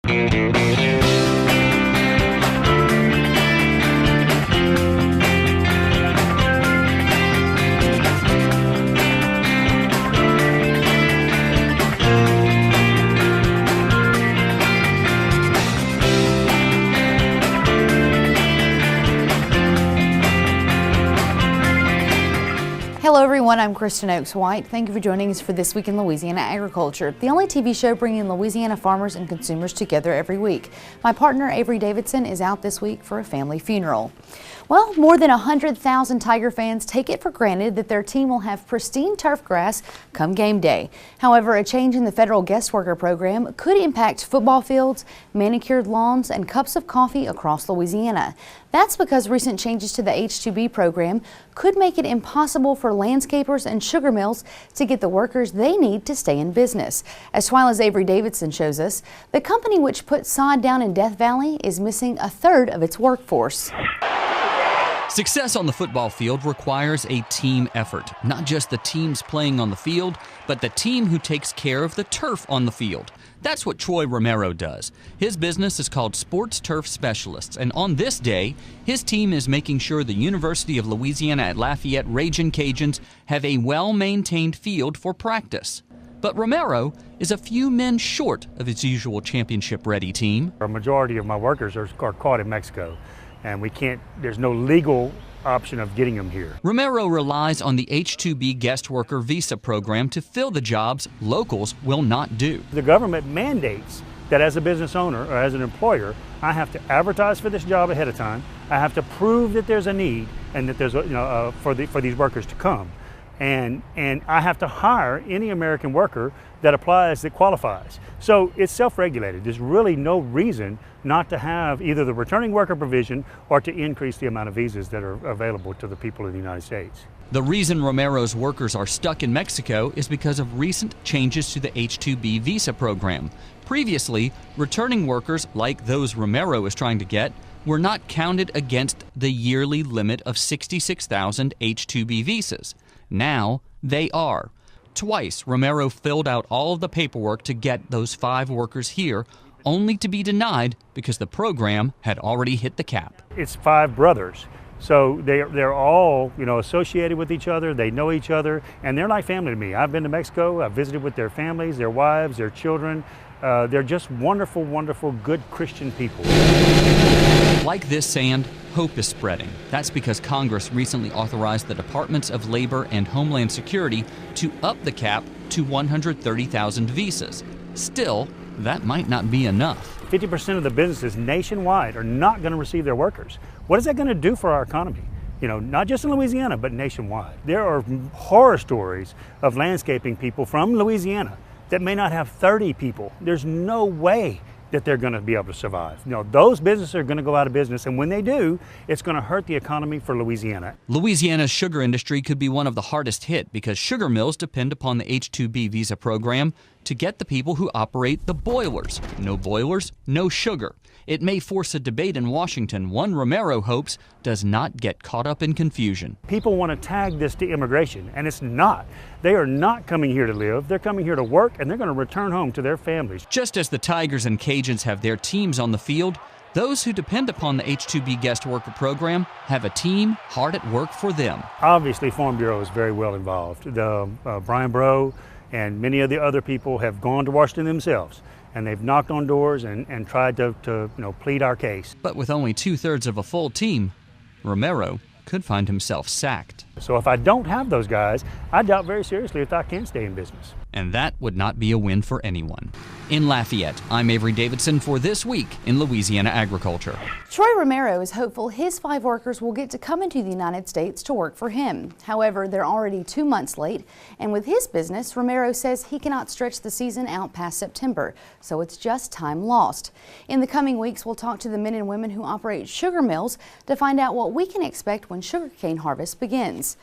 Hello everyone, I'm Kristen Oaks White. Thank you for joining us for This Week in Louisiana Agriculture, the only TV show bringing Louisiana farmers and consumers together every week. My partner Avery Davidson is out this week for a family funeral. Well, more than 100,000 Tiger fans take it for granted that their team will have pristine turf grass come game day. However, a change in the federal guest worker program could impact football fields, manicured lawns, and cups of coffee across Louisiana. That's because recent changes to the H-2B program could make it impossible for landscapers and sugar mills to get the workers they need to stay in business. As TWILA's Avery Davidson shows us, the company which put sod down in Death Valley is missing a third of its workforce. Success on the football field requires a team effort. Not just the teams playing on the field, but the team who takes care of the turf on the field. That's what Troy Romero does. His business is called Sports Turf Specialists, and on this day, his team is making sure the University of Louisiana at Lafayette Ragin' Cajuns have a well-maintained field for practice. But Romero is a few men short of his usual championship-ready team. A majority of my workers are caught in Mexico. And there's no legal option of getting them here. Romero relies on the H-2B guest worker visa program to fill the jobs locals will not do. The government mandates that as a business owner or as an employer, I have to advertise for this job ahead of time. I have to prove that there's a need and that there's for these workers to come. And I have to hire any American worker that applies, that qualifies. So it's self-regulated. There's really no reason not to have either the returning worker provision or to increase the amount of visas that are available to the people of the United States. The reason Romero's workers are stuck in Mexico is because of recent changes to the H-2B visa program. Previously, returning workers like those Romero is trying to get were not counted against the yearly limit of 66,000 H-2B visas. Now they are. Twice, Romero filled out all of the paperwork to get those 5 workers here, only to be denied because the program had already hit the cap. It's 5 brothers, so they're all associated with each other. They know each other, and they're like family to me. I've been to Mexico. I've visited with their families, their wives, their children. They're just wonderful, wonderful, good Christian people. Like this sand, hope is spreading. That's because Congress recently authorized the Departments of Labor and Homeland Security to up the cap to 130,000 visas. Still, that might not be enough. 50% of the businesses nationwide are not going to receive their workers. What is that going to do for our economy? Not just in Louisiana, but nationwide. There are horror stories of landscaping people from Louisiana that may not have 30 people. There's no way that they're going to be able to survive. Those businesses are going to go out of business, and when they do, it's going to hurt the economy for Louisiana. Louisiana's sugar industry could be one of the hardest hit because sugar mills depend upon the H-2B visa program to get the people who operate the boilers. No boilers, no sugar. It may force a debate in Washington one Romero hopes does not get caught up in confusion. People want to tag this to immigration, and it's not. They are not coming here to live. They're coming here to work, and they're going to return home to their families. Just as the Tigers and Cajuns have their teams on the field, those who depend upon the H-2B guest worker program have a team hard at work for them. Obviously, Farm Bureau is very well involved. Brian Breaux and many of the other people have gone to Washington themselves, and they've knocked on doors and tried to plead our case. But with only 2/3 of a full team, Romero could find himself sacked. So if I don't have those guys, I doubt very seriously if I can stay in business. And that would not be a win for anyone. In Lafayette, I'm Avery Davidson for This Week in Louisiana Agriculture. Troy Romero is hopeful his 5 workers will get to come into the United States to work for him. However, they're already 2 months late, and with his business, Romero says he cannot stretch the season out past September, so it's just time lost. In the coming weeks, we'll talk to the men and women who operate sugar mills to find out what we can expect when sugarcane harvest begins.